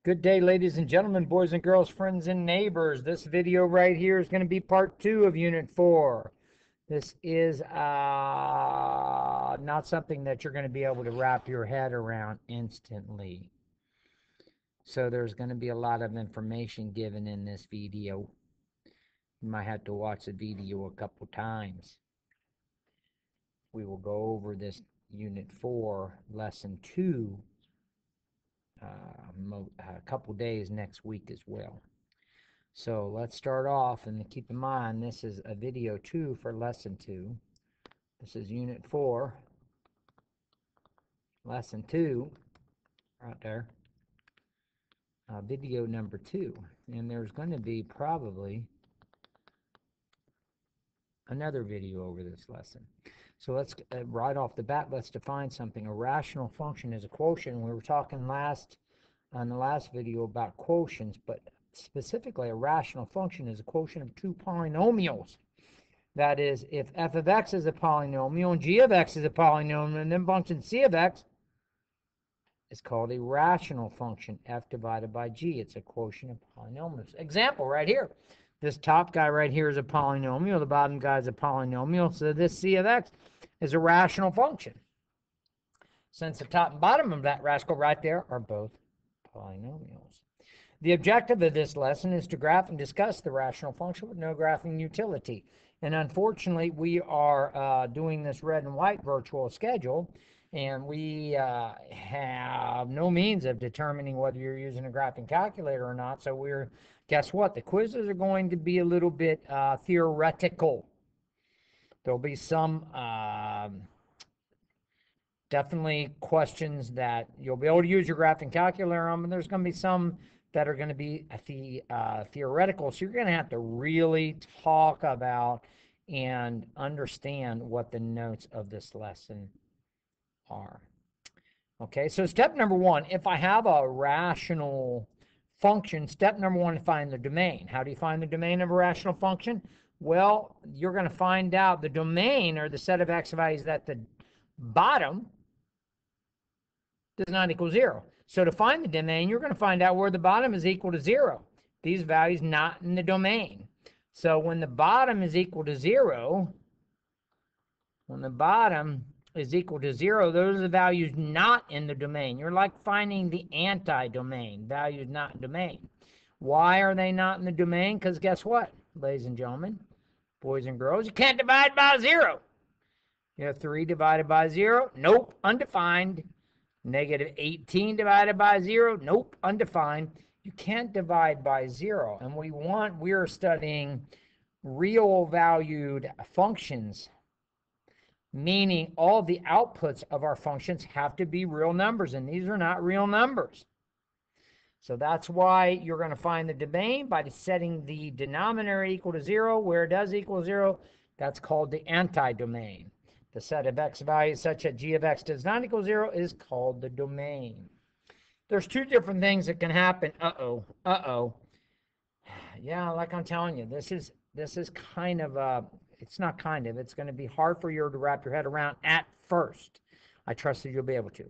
Good day, ladies and gentlemen, boys and girls, friends and neighbors. This video right here is going to be part 2 of Unit 4. This is not something that you're going to be able to wrap your head around instantly. So there's going to be a lot of information given in this video. You might have to watch the video a couple times. We will go over this Unit 4, Lesson 2, a couple days next week as well. So let's start off, and keep in mind this is a video 2 for lesson 2. This is unit 4, lesson 2, right there, video number 2. And there's going to be probably another video over this lesson. So let's, right off the bat, let's define something. A rational function is a quotient. We were talking on the last video about quotients, but specifically a rational function is a quotient of two polynomials. That is, if f of x is a polynomial and g of x is a polynomial, and then function c of x is called a rational function, f divided by g. It's a quotient of polynomials. Example right here. This top guy right here is a polynomial. The bottom guy is a polynomial. So this c of x is a rational function. Since the top and bottom of that rascal right there are both polynomials. The objective of this lesson is to graph and discuss the rational function with no graphing utility. And unfortunately, we are doing this red and white virtual schedule, and we have no means of determining whether you're using a graphing calculator or not. So guess what? The quizzes are going to be a little bit theoretical. There'll be some definitely questions that you'll be able to use your graphing calculator on, but there's going to be some that are going to be theoretical. So you're going to have to really talk about and understand what the notes of this lesson are. Okay, so step number 1, if I have a rational function, step number 1 is find the domain. How do you find the domain of a rational function? Well, you're going to find out the domain, or the set of x values that the bottom does not equal 0. So to find the domain, you're going to find out where the bottom is equal to 0. These values not in the domain. So when the bottom is equal to 0, those are the values not in the domain. You're like finding the anti-domain, values not in domain. Why are they not in the domain? Because guess what, ladies and gentlemen, boys and girls, you can't divide by 0. You have 3 divided by 0. Nope, undefined. Negative 18 divided by 0. Nope, undefined. You can't divide by 0. And we're studying real valued functions, meaning all the outputs of our functions have to be real numbers, and these are not real numbers. So that's why you're going to find the domain by setting the denominator equal to 0. Where it does equal 0, that's called the anti-domain. The set of x values such that g of x does not equal 0 is called the domain. There's 2 different things that can happen. Yeah, like I'm telling you, this is kind of it's not kind of, it's going to be hard for you to wrap your head around at first. I trust that you'll be able to.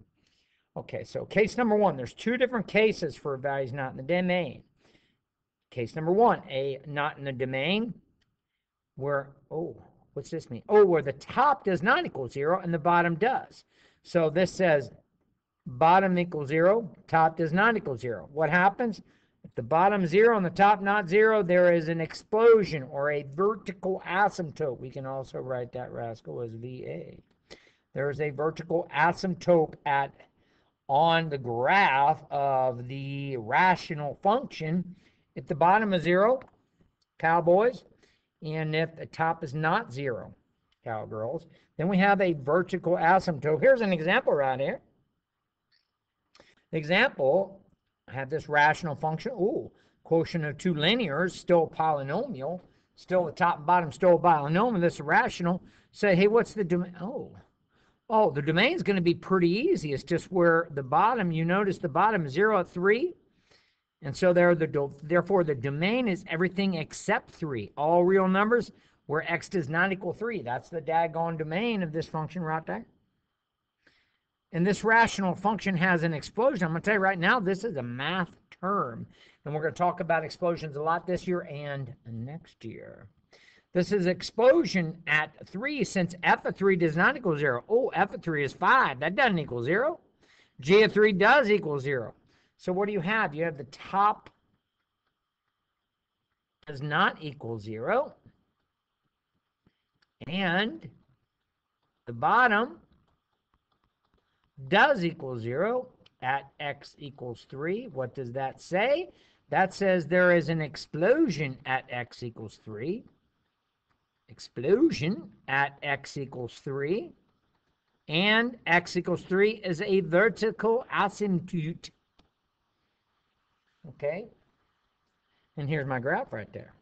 Okay, so case number 1, there's 2 different cases for values not in the domain. Case number 1, a not in the domain, where, what's this mean? Where the top does not equal 0 and the bottom does. So this says bottom equals 0, top does not equal 0. What happens? If the bottom is 0 and the top not 0, there is an explosion or a vertical asymptote. We can also write that rascal as VA. There is a vertical asymptote on the graph of the rational function if the bottom is 0, cowboys, and if the top is not 0, cowgirls, then we have a vertical asymptote. Here's an example right here. Example, I have this rational function. Quotient of 2 linears, still a polynomial. Still the top and bottom, still a polynomial. This is rational. Say, hey, what's the domain? The domain is going to be pretty easy. It's just where the bottom, you notice the bottom is 0 at 3. And so therefore, the domain is everything except 3. All real numbers where x does not equal 3. That's the daggone domain of this function right there. And this rational function has an explosion. I'm going to tell you right now, this is a math term. And we're going to talk about explosions a lot this year and next year. This is explosion at 3 since f of 3 does not equal 0. Oh, f of 3 is 5. That doesn't equal 0. G of 3 does equal 0. So what do you have? You have the top does not equal 0. And the bottom does equal 0 at x equals 3. What does that say? That says there is an explosion at x equals 3. Explosion at x equals 3. And x equals 3 is a vertical asymptote. Okay? And here's my graph right there.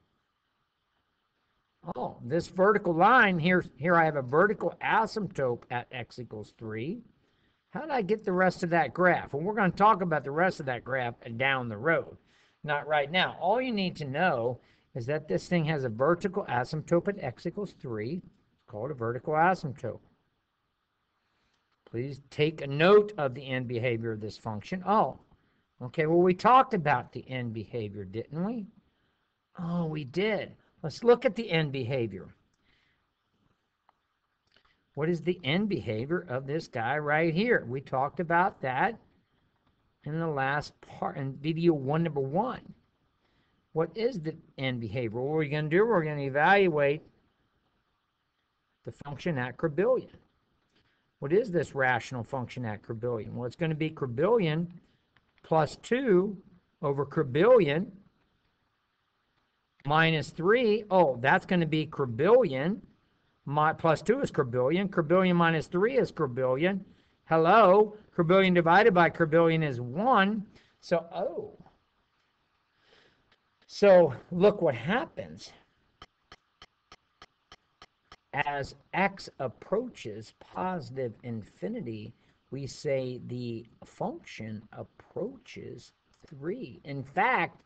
Oh, this vertical line, here I have a vertical asymptote at x equals 3. How did I get the rest of that graph? Well, we're going to talk about the rest of that graph down the road, not right now. All you need to know is that this thing has a vertical asymptote at x equals 3. It's called a vertical asymptote. Please take a note of the end behavior of this function. Oh, okay, well, we talked about the end behavior, didn't we? Oh, we did. Let's look at the end behavior. What is the end behavior of this guy right here? We talked about that in the last part, in video 1, number 1. What is the end behavior? What we're going to do, we're going to evaluate the function at Cribbillion. What is this rational function at Cribbillion? Well, it's going to be Cribbillion plus 2 over Cribbillion minus 3. Oh, that's going to be Cribbillion. Plus 2 is Cribbillion. Cribbillion minus 3 is Cribbillion. Hello. Cribbillion divided by Cribbillion is 1. So, oh. So, look what happens. As x approaches positive infinity, we say the function approaches 3. In fact,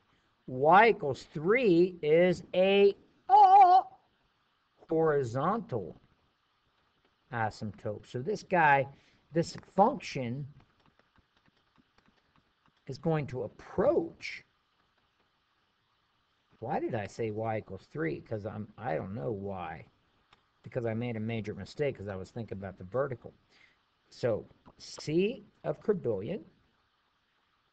y equals 3 is a horizontal asymptote. So this guy, this function is going to approach. Why did I say y equals 3? Because I don't know why. Because I made a major mistake because I was thinking about the vertical. So c of Cribbillion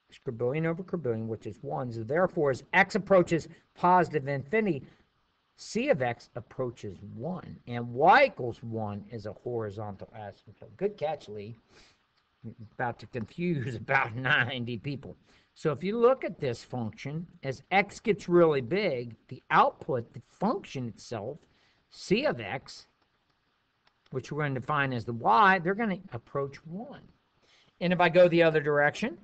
is Cribbillion over Cribbillion, which is 1. So therefore, as x approaches positive infinity, c of x approaches 1. And y equals 1 is a horizontal asymptote. Good catch, Lee. You're about to confuse about 90 people. So if you look at this function, as x gets really big, the output, the function itself, c of x, which we're going to define as the y, they're going to approach 1. And if I go the other direction,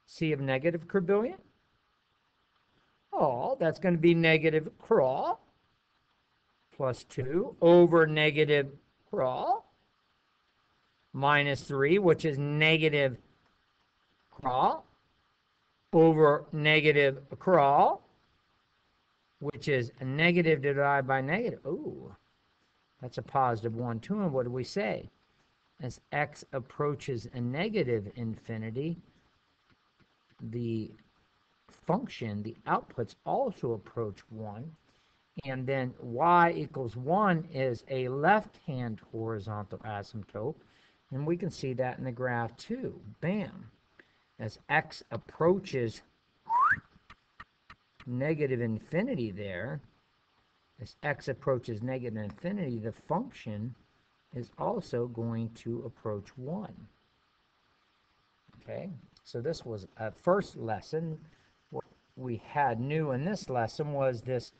c of negative Cribbillion, oh, that's going to be negative craw plus 2 over negative craw minus 3, which is negative craw over negative craw, which is a negative divided by negative. Ooh, that's a positive 1, 2. And what do we say? As x approaches a negative infinity, the function, the outputs also approach 1. And then y equals 1 is a left-hand horizontal asymptote. And we can see that in the graph too. Bam. As x approaches negative infinity there, as x approaches negative infinity, the function is also going to approach 1. Okay, so this was a first lesson. What we had new in this lesson was this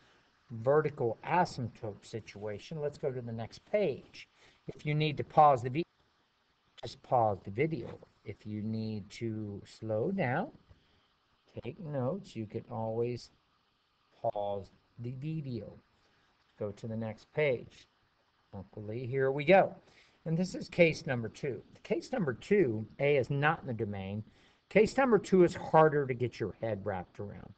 vertical asymptote situation. Let's go to the next page. If you need to pause the video, just pause the video. If you need to slow down, take notes, you can always pause the video. Go to the next page. Uncle Lee, here we go. And this is case number 2. Case number 2, A is not in the domain. Case number 2 is harder to get your head wrapped around.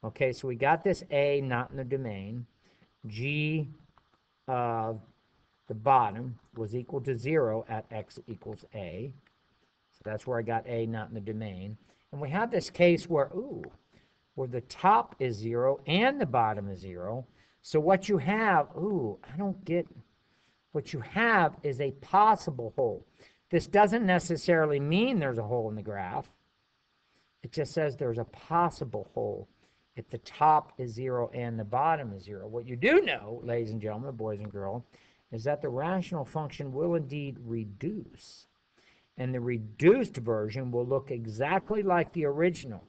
Okay, so we got this A not in the domain. G of the bottom, was equal to 0 at x equals a. So that's where I got a, not in the domain. And we have this case where, where the top is 0 and the bottom is 0. So what you have, I don't get, what you have is a possible hole. This doesn't necessarily mean there's a hole in the graph. It just says there's a possible hole if the top is 0 and the bottom is 0. What you do know, ladies and gentlemen, boys and girls, is that the rational function will indeed reduce. And the reduced version will look exactly like the original.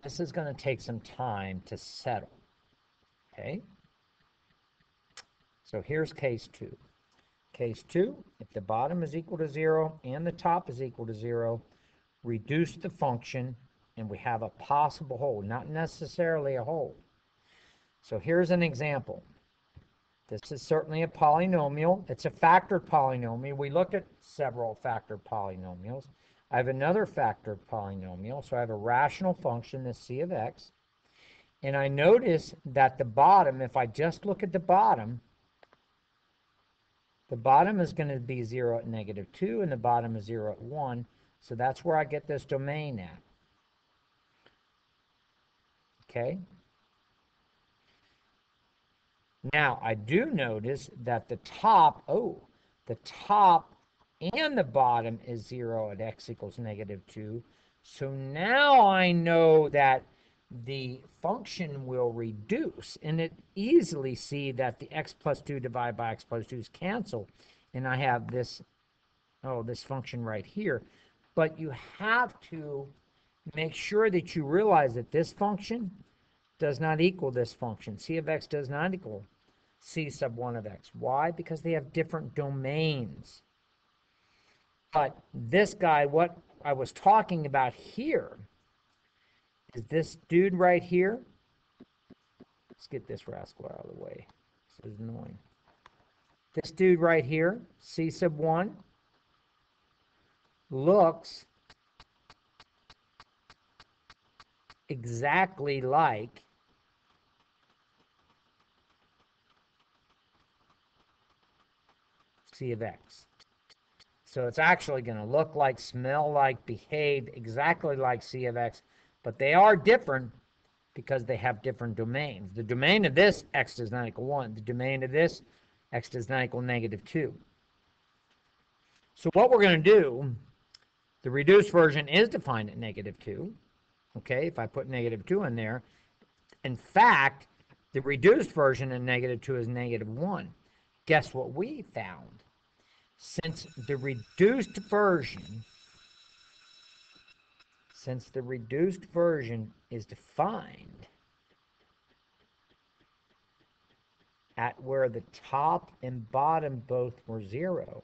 This is going to take some time to settle. Okay? So here's case 2. Case 2, if the bottom is equal to 0 and the top is equal to 0, reduce the function, and we have a possible hole, not necessarily a hole. So here's an example. This is certainly a polynomial. It's a factored polynomial. We looked at several factored polynomials. I have another factored polynomial. So I have a rational function, this c of x. And I notice that the bottom, if I just look at the bottom is going to be 0 at -2, and the bottom is 0 at 1. So that's where I get this domain at. Okay? Now, I do notice that the top and the bottom is 0 at x equals -2. So now I know that the function will reduce, and it easily see that the x plus 2 divided by x plus 2's cancel, and I have this, this function right here. But you have to make sure that you realize that this function does not equal this function. C of x does not equal c sub 1 of x. Why? Because they have different domains. But this guy, what I was talking about here, is this dude right here. Let's get this rascal out of the way. This is annoying. This dude right here, c sub 1, looks exactly like c of x. So it's actually going to look like, smell like, behave exactly like c of x, but they are different because they have different domains. The domain of this, x does not equal 1. The domain of this, x does not equal -2. So what we're going to do, the reduced version is defined at -2. Okay, if I put -2 in there. In fact, the reduced version of -2 is -1. Guess what we found? Since the reduced version is defined at where the top and bottom both were 0,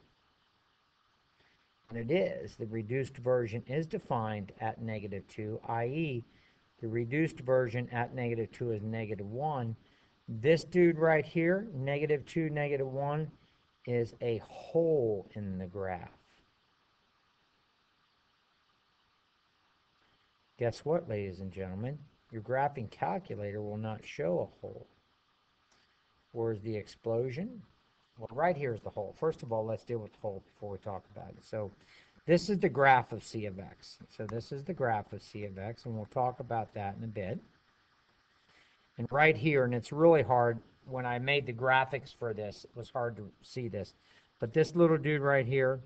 and it is, the reduced version is defined at -2, i.e., the reduced version at -2 is -1. This dude right here, -2, -1, is a hole in the graph. Guess what, ladies and gentlemen? Your graphing calculator will not show a hole. Where's the explosion? Well, right here is the hole. First of all, let's deal with the hole before we talk about it. So this is the graph of c of x. So this is the graph of c of x, and we'll talk about that in a bit. And right here, and it's really hard, when I made the graphics for this, it was hard to see this. But this little dude right here,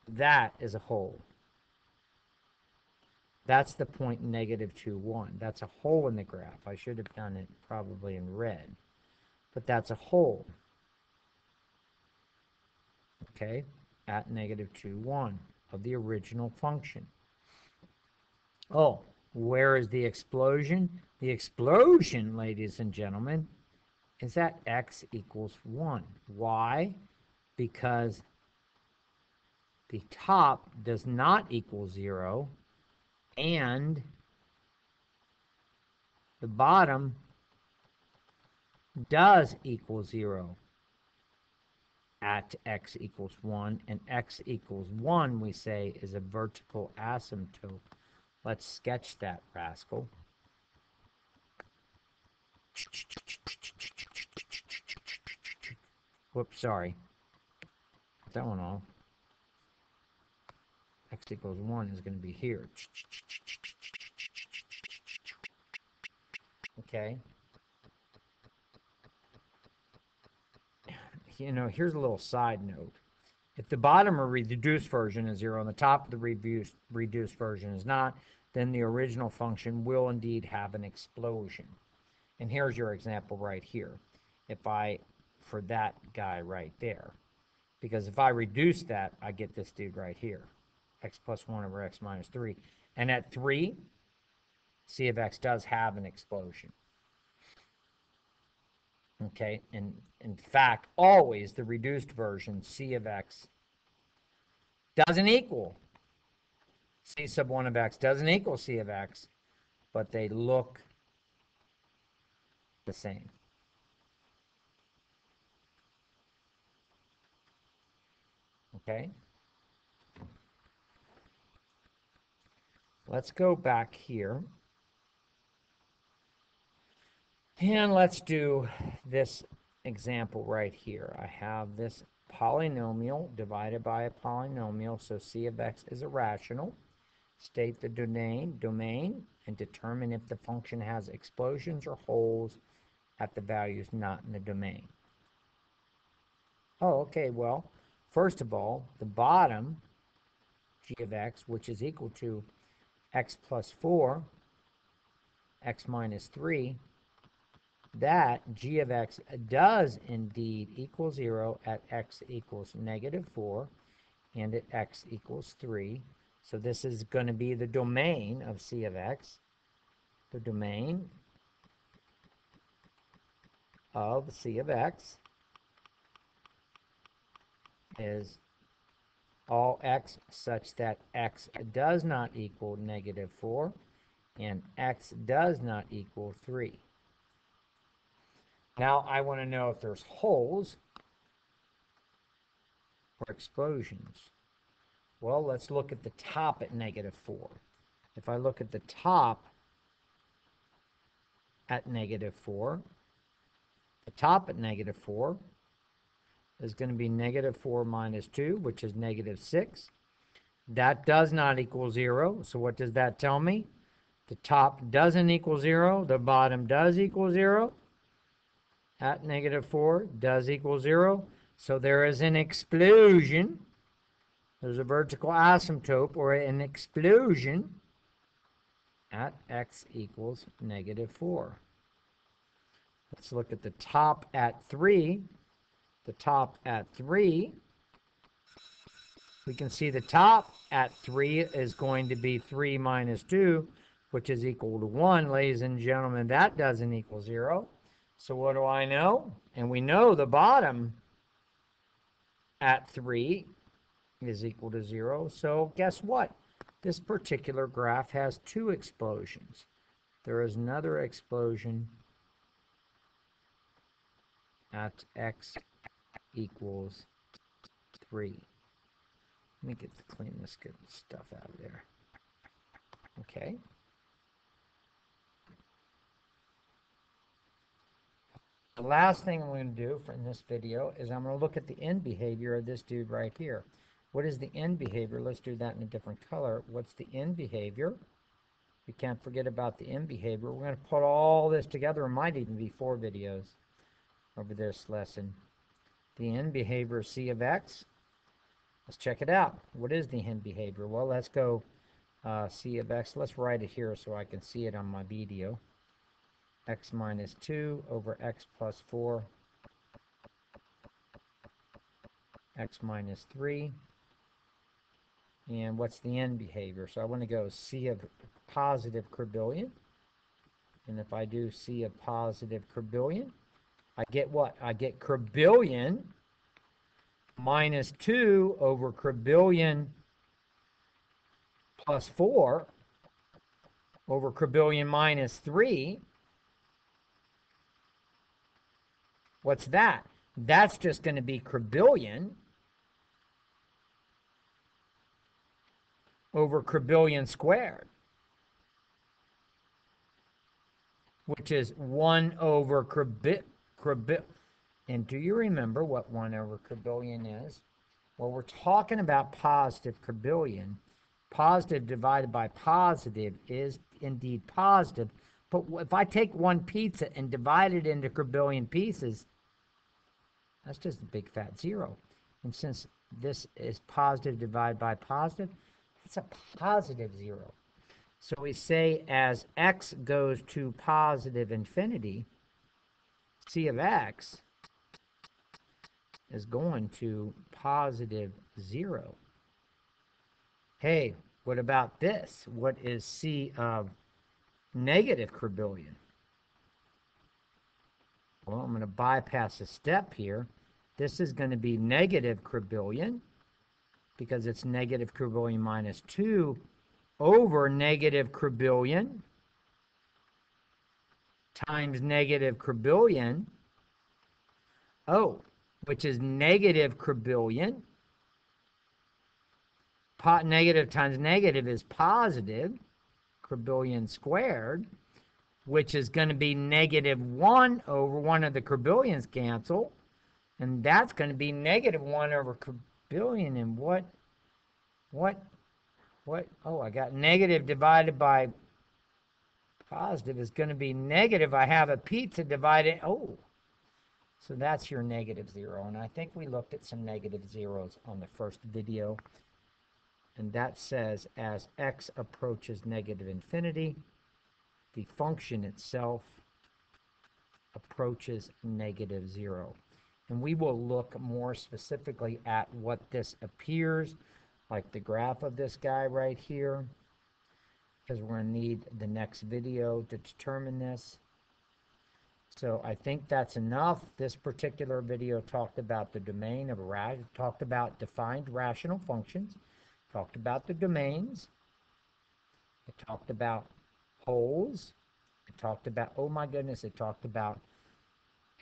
that is a hole. That's the point -2, 1. That's a hole in the graph. I should have done it probably in red. But that's a hole. Okay, at -2, 1 of the original function. Oh, where is the explosion? The explosion, ladies and gentlemen, is at x equals 1. Why? Because the top does not equal 0, and the bottom does equal 0 at x equals 1, and x equals 1, we say, is a vertical asymptote. Let's sketch that rascal. Whoops, sorry. Put that one off. X equals 1 is going to be here. Okay. You know, here's a little side note. If the bottom of reduced version is 0 and the top of the reduced version is not, then the original function will indeed have an explosion. And here's your example right here. For that guy right there. Because if I reduce that, I get this dude right here. X plus 1 over x minus 3. And at 3, c of x does have an explosion. Okay, and in fact, always the reduced version, c of x doesn't equal c sub 1 of x, doesn't equal c of x, but they look the same. Okay? Let's go back here. And let's do this example right here. I have this polynomial divided by a polynomial, so c of x is a rational. State the domain, and determine if the function has explosions or holes at the values not in the domain. Oh, okay, well, first of all, the bottom, g of x, which is equal to x plus 4, x minus 3, that g of x does indeed equal 0 at x equals negative 4 and at x equals 3. So this is going to be the domain of c of x. The domain of c of x is all x such that x does not equal negative 4 and x does not equal 3. Now I want to know if there's holes or explosions. Well, let's look at the top at negative 4. If I look at the top at negative 4, the top at negative 4 is going to be negative 4 minus 2, which is negative 6. That does not equal 0. So what does that tell me? The top doesn't equal 0. The bottom does equal 0. At negative 4 does equal 0. So there is an explosion. There's a vertical asymptote or an explosion at x equals negative 4. Let's look at the top at 3. The top at 3, we can see the top at 3 is going to be 3 minus 2, which is equal to 1. Ladies and gentlemen, that doesn't equal 0. So what do I know? And we know the bottom at 3 is equal to 0. So guess what? This particular graph has two explosions. There is another explosion at x equals 3. Let me clean this good stuff out of there. Okay. The last thing I'm going to do in this video is I'm going to look at the end behavior of this dude right here. What is the end behavior? Let's do that in a different color. What's the end behavior? We can't forget about the end behavior. We're going to put all this together. It might even be 4 videos over this lesson. The end behavior of c of x. Let's check it out. What is the end behavior? Well, let's go c of x. Let's write it here so I can see it on my video. X minus 2 over x plus 4, x minus 3. And what's the end behavior? So I want to go c of positive quadrillion. And if I do c of positive quadrillion, I get what? I get quadrillion minus 2 over quadrillion plus 4 over quadrillion minus 3. What's that? That's just going to be quadrillion over quadrillion squared. which is 1 over and do you remember what 1 over quadrillion is? Well, we're talking about positive quadrillion. Positive divided by positive is indeed positive. But if I take one pizza and divide it into quadrillion pieces, that's just a big fat 0. And since this is positive divided by positive, it's a positive 0. So we say as x goes to positive infinity, c of x is going to positive 0. Hey, what about this? What is c of negative quadrillion? Well, I'm going to bypass a step here. This is going to be negative quadrillion because it's negative quadrillion minus 2 over negative quadrillion times negative quadrillion. Oh, which is negative quadrillion. Negative times negative is positive quadrillion squared, which is going to be negative 1 over 1 of the quadrillions cancel. And that's going to be negative 1 over quadrillion. And what? Oh, I got negative divided by positive is going to be negative. I have a pizza divided. Oh, so that's your negative 0. And I think we looked at some negative zeros on the first video. And that says as x approaches negative infinity, the function itself approaches negative 0. And we will look more specifically at what this appears, like the graph of this guy right here, because we're going to need the next video to determine this. So I think that's enough. This particular video talked about the domain of talked about defined rational functions, talked about the domains, it talked about poles, it talked about, oh my goodness, it talked about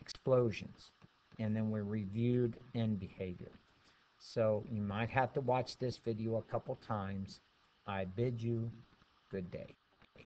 explosions, and then we reviewed end behavior. So you might have to watch this video a couple times. I bid you good day.